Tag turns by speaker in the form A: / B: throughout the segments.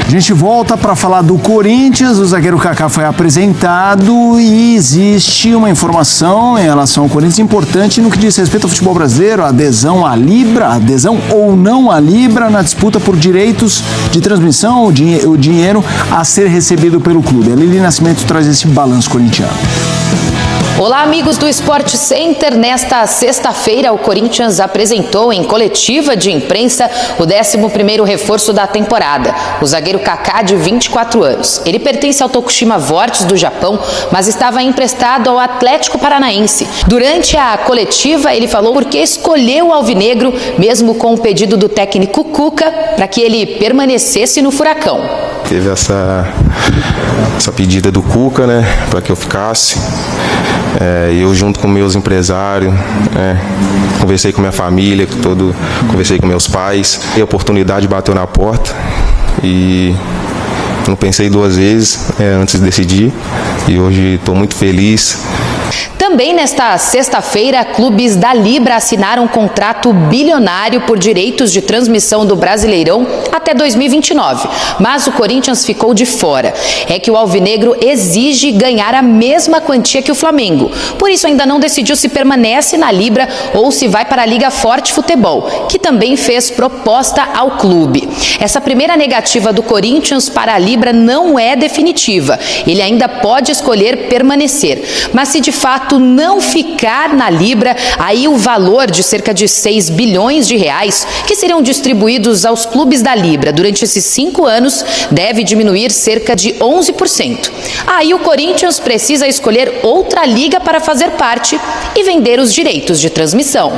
A: A gente volta para falar do Corinthians. O zagueiro Kaká foi apresentado e existe uma informação em relação ao Corinthians importante no que diz respeito ao futebol brasileiro, a adesão à Libra, adesão ou não à Libra na disputa por direitos de transmissão, o dinheiro a ser recebido pelo clube. A Lili Nascimento traz esse balanço corintiano.
B: Olá, amigos do Sport Center. Nesta sexta-feira, o Corinthians apresentou em coletiva de imprensa o 11º reforço da temporada, o zagueiro Kaká, de 24 anos. Ele pertence ao Tokushima Vortis do Japão, mas estava emprestado ao Atlético Paranaense. Durante a coletiva, ele falou por que escolheu o alvinegro, mesmo com o pedido do técnico Cuca, para que ele permanecesse no Furacão.
C: Teve essa pedida do Cuca, né, para que eu ficasse. Eu junto com meus empresários, conversei com minha família, conversei com meus pais. E a oportunidade bateu na porta e não pensei duas vezes antes de decidir. E hoje estou muito feliz.
B: Também nesta sexta-feira, clubes da Libra assinaram um contrato bilionário por direitos de transmissão do Brasileirão até 2029. Mas o Corinthians ficou de fora. É que o alvinegro exige ganhar a mesma quantia que o Flamengo. Por isso ainda não decidiu se permanece na Libra ou se vai para a Liga Forte Futebol, que também fez proposta ao clube. Essa primeira negativa do Corinthians para a Libra não é definitiva. Ele ainda pode escolher permanecer. Mas se de fato não ficar na Libra, aí o valor de cerca de 6 bilhões de reais que serão distribuídos aos clubes da Libra durante esses 5 anos deve diminuir cerca de 11%. Aí o Corinthians precisa escolher outra liga para fazer parte e vender os direitos de transmissão.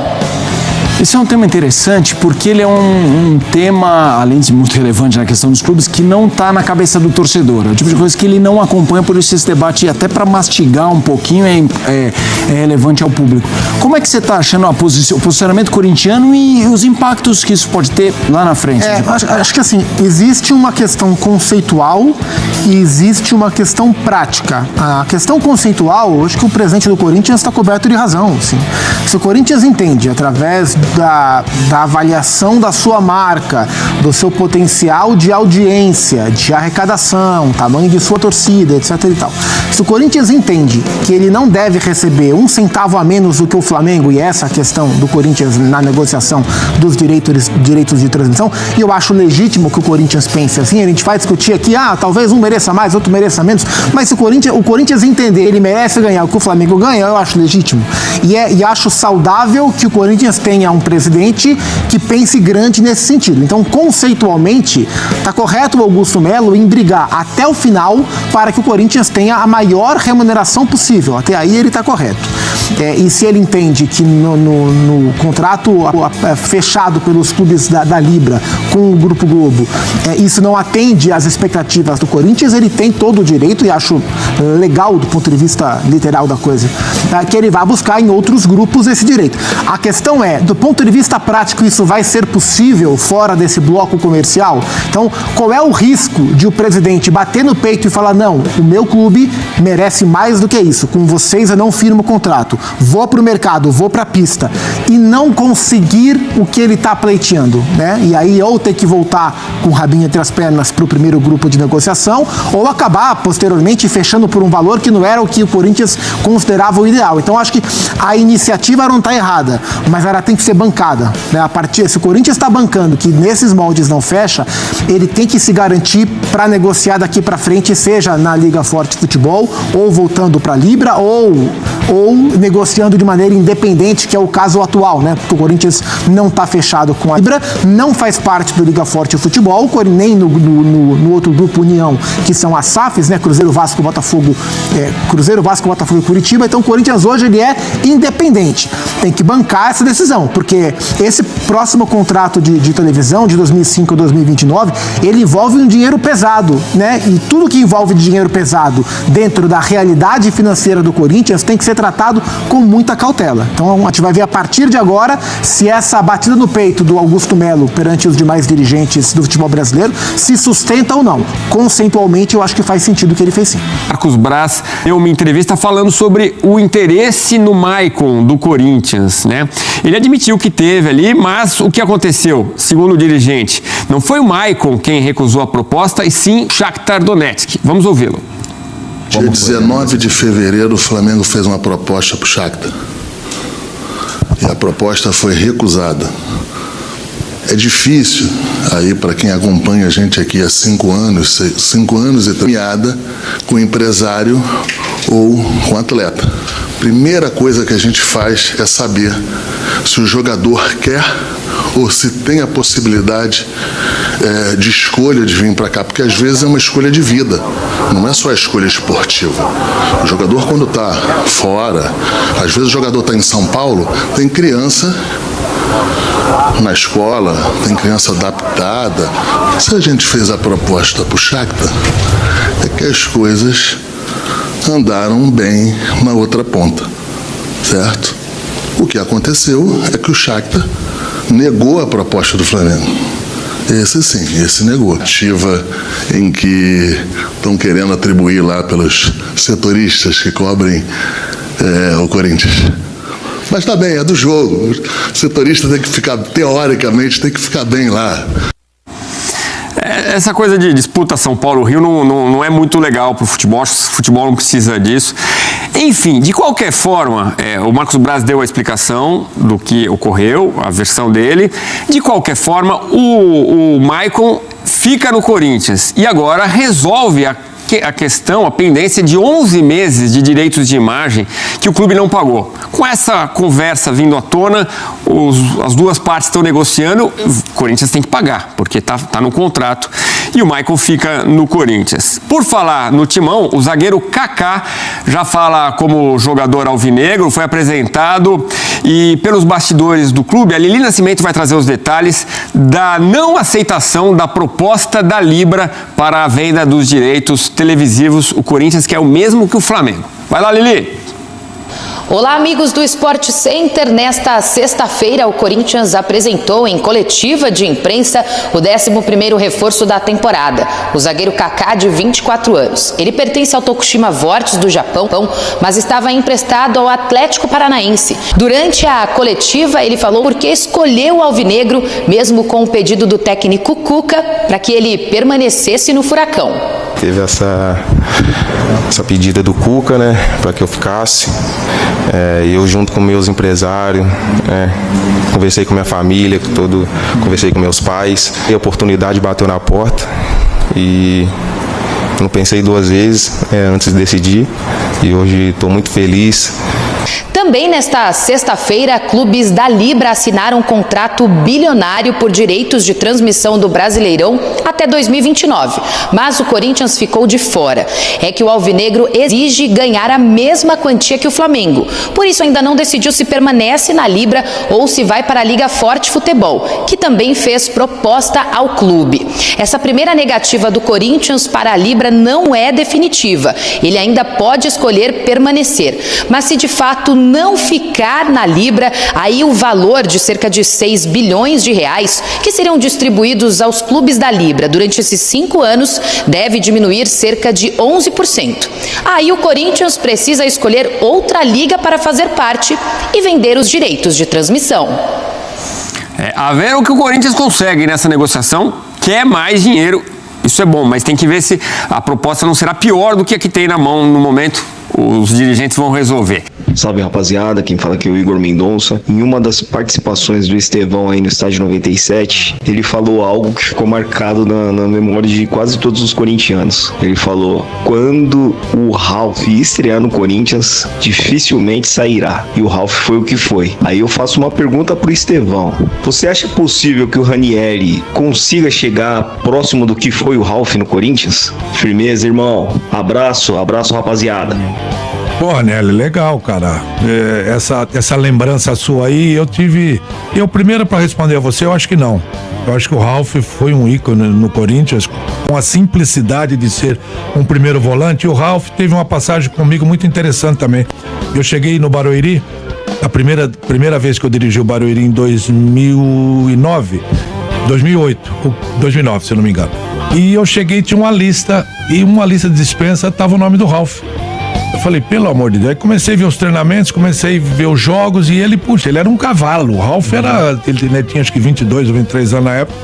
A: Esse é um tema interessante porque ele é um tema, além de muito relevante na questão dos clubes, que não está na cabeça do torcedor. É o tipo de coisa que ele não acompanha, por isso esse debate, até para mastigar um pouquinho, é relevante ao público. Como é que você está achando o posicionamento corintiano e os impactos que isso pode ter lá na frente?
D: Acho que assim, existe uma questão conceitual e existe uma questão prática. A questão conceitual, acho que o presidente do Corinthians está coberto de razão. Assim. Se o Corinthians entende, através da avaliação da sua marca, do seu potencial de audiência, de arrecadação, tamanho de sua torcida, etc. e tal. Se o Corinthians entende que ele não deve receber 1 centavo a menos do que o Flamengo, e essa é a questão do Corinthians na negociação dos direitos de transmissão, e eu acho legítimo que o Corinthians pense assim, a gente vai discutir aqui, talvez um mereça mais, outro mereça menos, mas se o Corinthians entender, ele merece ganhar o que o Flamengo ganha, eu acho legítimo. E acho saudável que o Corinthians tenha um presidente que pense grande nesse sentido. Então, conceitualmente, está correto o Augusto Melo em brigar até o final para que o Corinthians tenha a maior remuneração possível. Até aí ele está correto. E se ele entende que no contrato fechado pelos clubes da Libra com o Grupo Globo, isso não atende às expectativas do Corinthians, ele tem todo o direito, e acho legal do ponto de vista literal da coisa, que ele vá buscar em outros grupos esse direito. A questão é, do ponto de vista prático, isso vai ser possível fora desse bloco comercial? Então, qual é o risco de o presidente bater no peito e falar, não, o meu clube merece mais do que isso, com vocês eu não firmo o contrato, vou para o mercado, vou para a pista, e não conseguir o que ele está pleiteando, né? E aí ou ter que voltar com o rabinho entre as pernas para o primeiro grupo de negociação, ou acabar posteriormente fechando por um valor que não era o que o Corinthians considerava o ideal. Então, acho que a iniciativa não está errada, mas ela tem que ser bancada, né? Se o Corinthians está bancando que nesses moldes não fecha, ele tem que se garantir para negociar daqui para frente, seja na Liga Forte Futebol, ou voltando para a Libra, ou negociando de maneira independente, que é o caso atual, né? Porque o Corinthians não está fechado com a Libra, não faz parte do Liga Forte Futebol, nem no outro grupo União, que são as SAFs, né? Cruzeiro, Vasco, Botafogo e Curitiba. Então o Corinthians hoje ele é independente. Tem que bancar essa decisão, porque esse próximo contrato de televisão de 2005 a 2029, ele envolve um dinheiro pesado, né? E tudo que envolve dinheiro pesado dentro da realidade financeira do Corinthians tem que ser tratado com muita cautela. Então a gente vai ver a partir de agora se essa batida no peito do Augusto Melo perante os demais dirigentes do futebol brasileiro se sustenta ou não. Conceitualmente, eu acho que faz sentido o que ele fez, sim.
E: Marcos Braz deu uma entrevista falando sobre o interesse no Maicon do Corinthians, né? Ele admitiu que teve ali, mas o que aconteceu, segundo o dirigente, não foi o Maicon quem recusou a proposta, e sim Shakhtar Donetsk. Vamos ouvi-lo.
F: Dia 19 de fevereiro, o Flamengo fez uma proposta para o Shakhtar. E a proposta foi recusada. É difícil, aí para quem acompanha a gente aqui há 5 anos e premiada com o empresário ou com o atleta. Primeira coisa que a gente faz é saber se o jogador quer ou se tem a possibilidade de escolha de vir para cá, porque às vezes é uma escolha de vida, não é só a escolha esportiva. O jogador, quando está fora, às vezes o jogador está em São Paulo, tem criança na escola, tem criança adaptada. Se a gente fez a proposta para o Shakhtar, é que as coisas andaram bem na outra ponta, certo? O que aconteceu é que o Shakhtar negou a proposta do Flamengo. Esse sim, esse negou. Ativa em que estão querendo atribuir lá pelos setoristas que cobrem o Corinthians. Mas tá bem, é do jogo. O setorista tem que ficar, teoricamente, tem que ficar bem lá.
E: Essa coisa de disputa São Paulo-Rio não é muito legal para o futebol. Acho que o futebol não precisa disso. Enfim, de qualquer forma, o Marcos Braz deu a explicação do que ocorreu, a versão dele. De qualquer forma, o Maicon fica no Corinthians e agora resolve a questão, a pendência de 11 meses de direitos de imagem que o clube não pagou. Com essa conversa vindo à tona, as duas partes estão negociando, o Corinthians tem que pagar, porque tá no contrato, e o Maicon fica no Corinthians. Por falar no timão, o zagueiro Kaká já fala como jogador alvinegro, foi apresentado, e pelos bastidores do clube, a Lili Nascimento vai trazer os detalhes da não aceitação da proposta da Libra para a venda dos direitos televisivos. O Corinthians quer o mesmo que o Flamengo. Vai lá, Lili!
B: Olá, amigos do Sport Center. Nesta sexta-feira, o Corinthians apresentou em coletiva de imprensa o 11º reforço da temporada, o zagueiro Kaká, de 24 anos. Ele pertence ao Tokushima Vortis do Japão, mas estava emprestado ao Atlético Paranaense. Durante a coletiva, ele falou porque escolheu o alvinegro, mesmo com o pedido do técnico Cuca, para que ele permanecesse no Furacão.
C: Teve essa pedida do Cuca, né, para que eu ficasse. Eu junto com meus empresários, conversei com minha família, conversei com meus pais. E a oportunidade bateu na porta e não pensei 2 vezes antes de decidir. E hoje estou muito feliz.
B: Também nesta sexta-feira, clubes da Libra assinaram um contrato bilionário por direitos de transmissão do Brasileirão até 2029, mas o Corinthians ficou de fora. É que o alvinegro exige ganhar a mesma quantia que o Flamengo, por isso ainda não decidiu se permanece na Libra ou se vai para a Liga Forte Futebol, que também fez proposta ao clube. Essa primeira negativa do Corinthians para a Libra não é definitiva, ele ainda pode escolher permanecer, mas se de fato não ficar na Libra, aí o valor de cerca de 6 bilhões de reais que serão distribuídos aos clubes da Libra durante esses 5 anos deve diminuir cerca de 11%. Aí o Corinthians precisa escolher outra liga para fazer parte e vender os direitos de transmissão.
E: A ver o que o Corinthians consegue nessa negociação, quer mais dinheiro, isso é bom, mas tem que ver se a proposta não será pior do que a que tem na mão no momento. Os dirigentes vão resolver.
G: Salve, rapaziada, quem fala aqui é o Igor Mendonça. Em uma das participações do Estevão aí no estádio 97, ele falou algo que ficou marcado na memória de quase todos os corintianos. Ele falou: quando o Ralf estrear no Corinthians, dificilmente sairá. E o Ralf foi o que foi. Aí eu faço uma pergunta pro Estevão: você acha possível que o Ranieri consiga chegar próximo do que foi o Ralf no Corinthians? Firmeza, irmão. Abraço, rapaziada.
H: Pô, Nelly, legal, cara. Essa lembrança sua aí, eu primeiro para responder a você, eu acho que não. Eu acho que o Ralf foi um ícone no Corinthians, com a simplicidade de ser um primeiro volante. E o Ralf teve uma passagem comigo muito interessante também. Eu cheguei no Barueri, a primeira vez que eu dirigi o Barueri em 2009, 2009, se eu não me engano. E eu cheguei, tinha uma lista, e uma lista de dispensa tava o nome do Ralf. Eu falei, pelo amor de Deus. Aí comecei a ver os treinamentos, comecei a ver os jogos, e ele era um cavalo. O Ralf ele tinha acho que 22 ou 23 anos na época.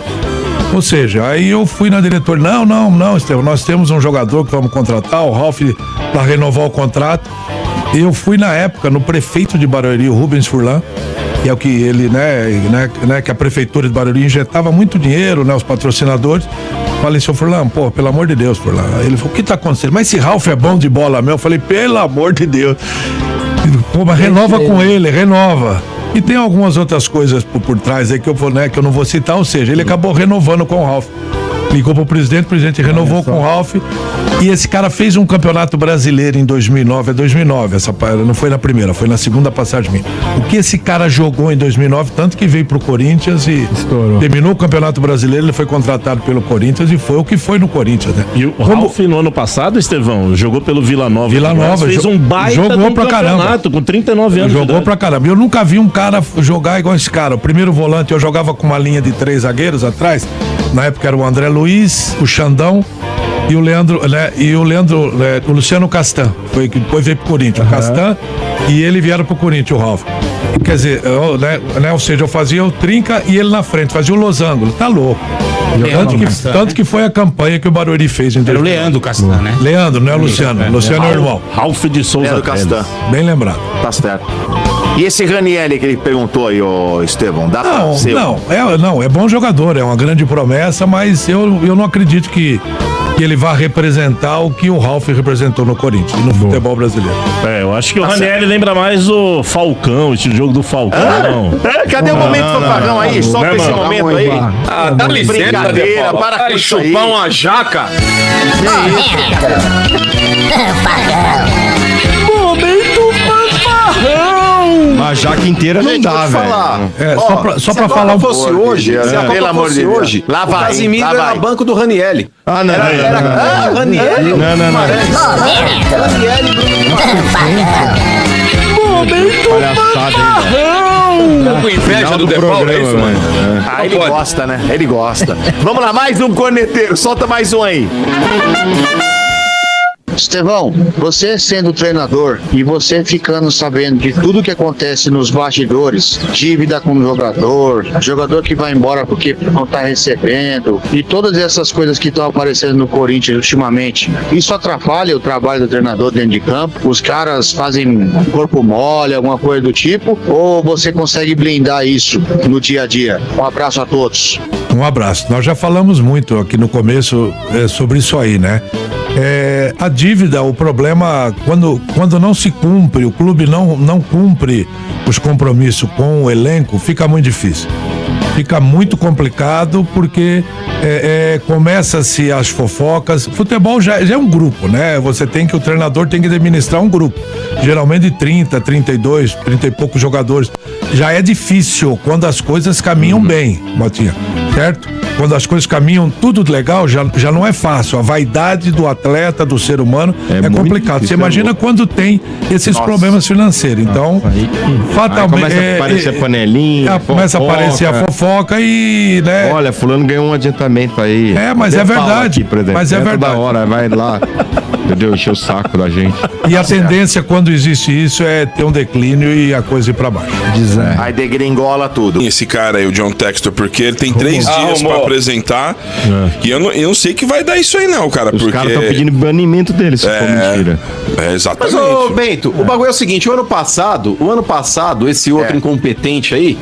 H: Ou seja, aí eu fui na diretora, não, Estevão, nós temos um jogador que vamos contratar, o Ralf, para renovar o contrato. E eu fui na época no prefeito de Barueri, o Rubens Furlan, que é o que ele, que a prefeitura de Barueri injetava muito dinheiro, os patrocinadores. Falei, seu Furlan, pelo amor de Deus, Furlan. Aí ele falou, o que tá acontecendo? Mas esse Ralf é bom de bola mesmo? Eu falei, pelo amor de Deus. Mas renova com ele, renova. E tem algumas outras coisas por trás aí que eu não vou citar, ou seja, ele acabou renovando com o Ralf. Ligou pro presidente, o presidente renovou com o Ralf. E esse cara fez um campeonato brasileiro em 2009, não foi na primeira, foi na segunda passagem minha. O que esse cara jogou em 2009, tanto que veio pro Corinthians e estourou. Terminou o campeonato brasileiro, ele foi contratado pelo Corinthians e foi o que foi no Corinthians, né?
I: E o Ralf no ano passado, Estevão, jogou pelo Vila Nova. Fez um baita
H: jogou pra
I: campeonato com 39 anos.
H: Jogou pra caramba. Eu nunca vi um cara jogar igual esse cara. O primeiro volante, eu jogava com uma linha de 3 zagueiros atrás. Na época era o André Luiz, o Xandão e o Leandro, o Luciano Castan, foi que depois veio pro Corinthians. O Castan e ele vieram pro Corinthians, o Ralf. Quer dizer, ou seja, eu fazia o trinca e ele na frente, fazia o losango. Tá louco. Tanto que foi a campanha que o Barueri fez. Era o
J: Leandro Castan, né?
H: Leandro, não é o Luciano. Luciano é o irmão.
I: Ralf de Souza
K: Castan.
H: Bem lembrado.
K: Tá certo. E esse Ranieri que ele perguntou aí, ô Estevão, dá pra ser?
H: É bom jogador, é uma grande promessa, mas eu não acredito que ele vá representar o que o Ralf representou no Corinthians e no futebol brasileiro.
I: Eu acho que o Ranieri lembra mais o Falcão, o estilo de jogo do Falcão.
K: Cadê o momento do Falcão aí? Solta esse momento aí.
J: Dá licença,
K: brincadeira, para com isso aí.
J: Chupar uma jaca.
I: Momento fanfarrão.
L: A jaca inteira não dá, velho.
H: Só pra falar um pouco.
J: Se hoje, pelo amor de Deus,
K: lá vai,
J: o Casimiro era banco do Ranieri.
K: Ranieri?
I: Não.
L: Momento
J: Com inveja do De Paulo, é isso, mano?
K: Ele gosta, né? Ele gosta. Vamos lá, mais um corneteiro. Solta mais um aí.
M: Estevão, você sendo treinador e você ficando sabendo de tudo que acontece nos bastidores, dívida com o jogador que vai embora porque não tá recebendo, e todas essas coisas que estão aparecendo no Corinthians ultimamente, isso atrapalha o trabalho do treinador dentro de campo? Os caras fazem corpo mole, alguma coisa do tipo, ou você consegue blindar isso no dia a dia? Um abraço a todos.
H: Um abraço. Nós já falamos muito aqui no começo sobre isso aí, né? A dívida, o problema, quando não se cumpre, o clube não cumpre os compromissos com o elenco, fica muito difícil. Fica muito complicado porque começa-se as fofocas. Futebol já é um grupo, né? O treinador tem que administrar um grupo. Geralmente de 30, 32, 30 e poucos jogadores. Já é difícil quando as coisas caminham bem, Motinha, certo? Quando as coisas caminham tudo legal, já não é fácil. A vaidade do atleta, do ser humano, é complicado. Você imagina quando tem esses problemas financeiros. Então, fatalmente.
L: Começa a aparecer a panelinha.
H: Começa a aparecer a fofoca e, né?
L: Olha, fulano ganhou um adiantamento aí.
H: Mas é verdade.
L: Aqui, por exemplo.
H: Mas é verdade.
L: Toda hora, vai lá. Entendeu? Encher o saco da gente.
H: E a tendência, quando existe isso, é ter um declínio e a coisa ir pra baixo.
K: Aí degringola tudo.
N: Esse cara aí, o John Textor, porque ele tem 3 dias pra apresentar. E eu não sei que vai dar isso aí, não, cara.
L: Os caras estão pedindo banimento dele, se for mentira.
N: Exatamente.
J: Mas, ô Bento, o bagulho é o seguinte: o ano passado, esse outro incompetente aí,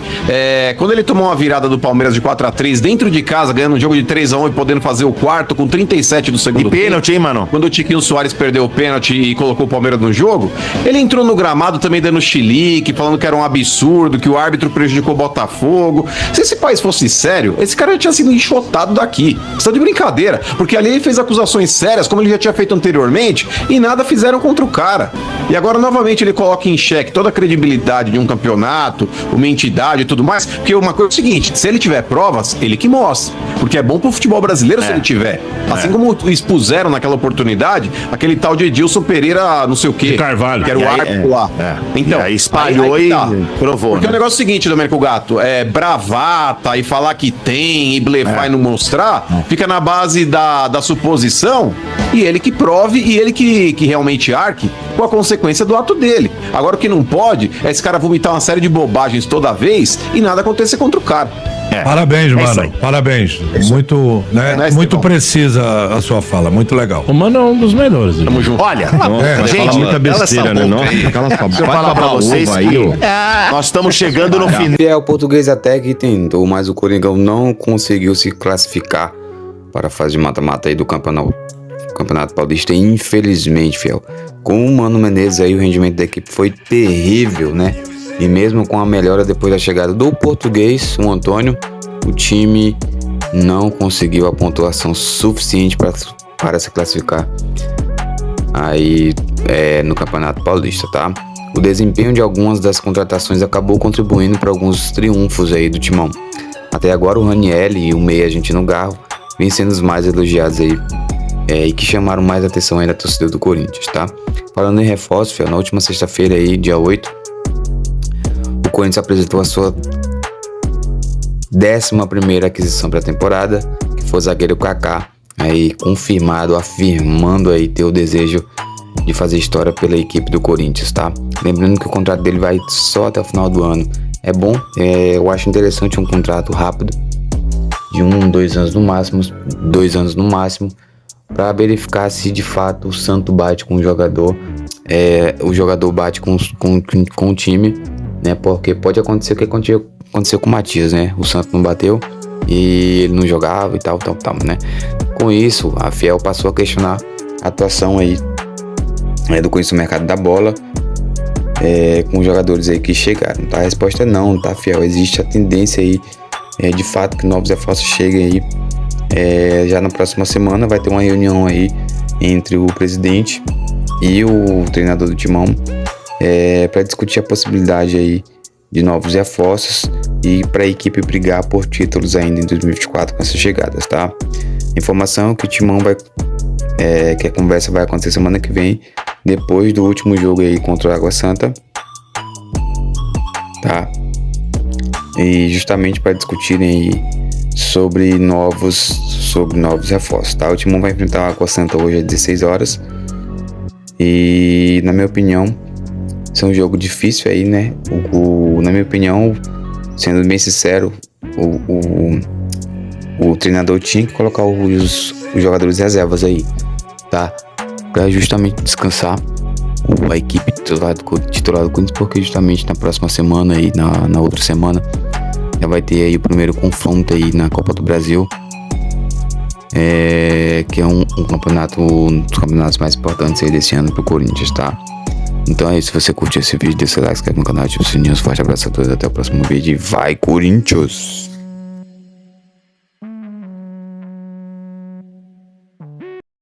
J: quando ele tomou uma virada do Palmeiras de 4-3 dentro de casa, ganhando um jogo de 3-1 e podendo fazer o quarto com 37 do segundo
K: tempo. E pênalti, hein, mano?
J: Quando o Tiquinho Soares perdeu o pênalti e colocou o Palmeiras no jogo, ele entrou no gramado também dando chilique, falando que era um absurdo, que o árbitro prejudicou o Botafogo. Se esse país fosse sério, esse cara já tinha sido enxotado daqui. Você tá de brincadeira, porque ali ele fez acusações sérias, como ele já tinha feito anteriormente, e nada fizeram contra o cara. E agora, novamente, ele coloca em xeque toda a credibilidade de um campeonato, uma entidade e tudo mais, porque uma coisa é o seguinte, se ele tiver provas, ele que mostra, porque é bom pro futebol brasileiro se ele tiver. Assim como expuseram naquela oportunidade, aquele tal de Edilson Pereira, não sei o quê.
I: De Carvalho.
J: Que era o árbitro lá. Então,
K: e aí espalhou e provou.
J: Porque o negócio é o seguinte, Domênico Gato, bravata e falar que tem e blefar e não mostrar, fica na base da suposição, e ele que prove e ele que realmente arque com a consequência do ato dele. Agora o que não pode é esse cara vomitar uma série de bobagens toda vez e nada acontecer contra o cara.
H: Parabéns, mano. Parabéns. Muito, muito precisa a sua fala. Muito legal.
I: O Mano é um dos melhores.
K: Tamo junto. Olha,
I: gente, fala muita besteira, né?
K: Deixa eu falar pra vocês que nós estamos chegando no final.
O: O Português até que tentou, mas o Coringão não conseguiu se classificar para a fase de mata-mata aí do Campeonato Paulista. Infelizmente, fiel. Com o Mano Menezes aí, o rendimento da equipe foi terrível, né? E mesmo com a melhora depois da chegada do Português, o Antônio, o time não conseguiu a pontuação suficiente para se classificar aí no Campeonato Paulista, tá? O desempenho de algumas das contratações acabou contribuindo para alguns triunfos aí do Timão. Até agora o Raniel e o meia argentino Garro vêm sendo os mais elogiados aí e que chamaram mais atenção aí da torcida do Corinthians, tá? Falando em reforço, fiel, na última sexta-feira aí, dia 8, o Corinthians apresentou a sua 11ª aquisição para a temporada, que foi o zagueiro Kaká, aí confirmado, afirmando aí ter o desejo de fazer história pela equipe do Corinthians, tá? Lembrando que o contrato dele vai só até o final do ano. É bom, eu acho interessante um contrato rápido, de 2 anos no máximo, para verificar se de fato o santo bate com o jogador, o jogador bate com o time, né? Porque pode acontecer o que aconteceu com o Matias, né? O Santos não bateu e ele não jogava e tal, né? Com isso, a Fiel passou a questionar a atuação aí do Corinthians no mercado da bola, com os jogadores aí que chegaram, tá? A resposta é não, tá, Fiel? Existe a tendência aí, de fato, que novos reforços cheguem aí. Já na próxima semana vai ter uma reunião aí entre o presidente e o treinador do Timão, para discutir a possibilidade aí de novos reforços e para a equipe brigar por títulos ainda em 2024 com essas chegadas, tá? Informação que o Timão que a conversa vai acontecer semana que vem, depois do último jogo aí contra o Água Santa, tá? E justamente para discutirem aí sobre novos reforços, tá? O Timão vai enfrentar o Água Santa hoje às 16 horas e, na minha opinião, é um jogo difícil aí, né? Na minha opinião, sendo bem sincero, o treinador tinha que colocar os jogadores reservas aí, tá? Pra justamente descansar a equipe titular do Corinthians, porque justamente na próxima semana aí, na outra semana, já vai ter aí o primeiro confronto aí na Copa do Brasil, que é um campeonato, um dos campeonatos mais importantes aí desse ano pro Corinthians, tá? Então é isso, se você curtiu esse vídeo, deixa o like, se inscreve no canal, ativa o sininho, forte abraço a todos, até o próximo vídeo e vai Corinthians!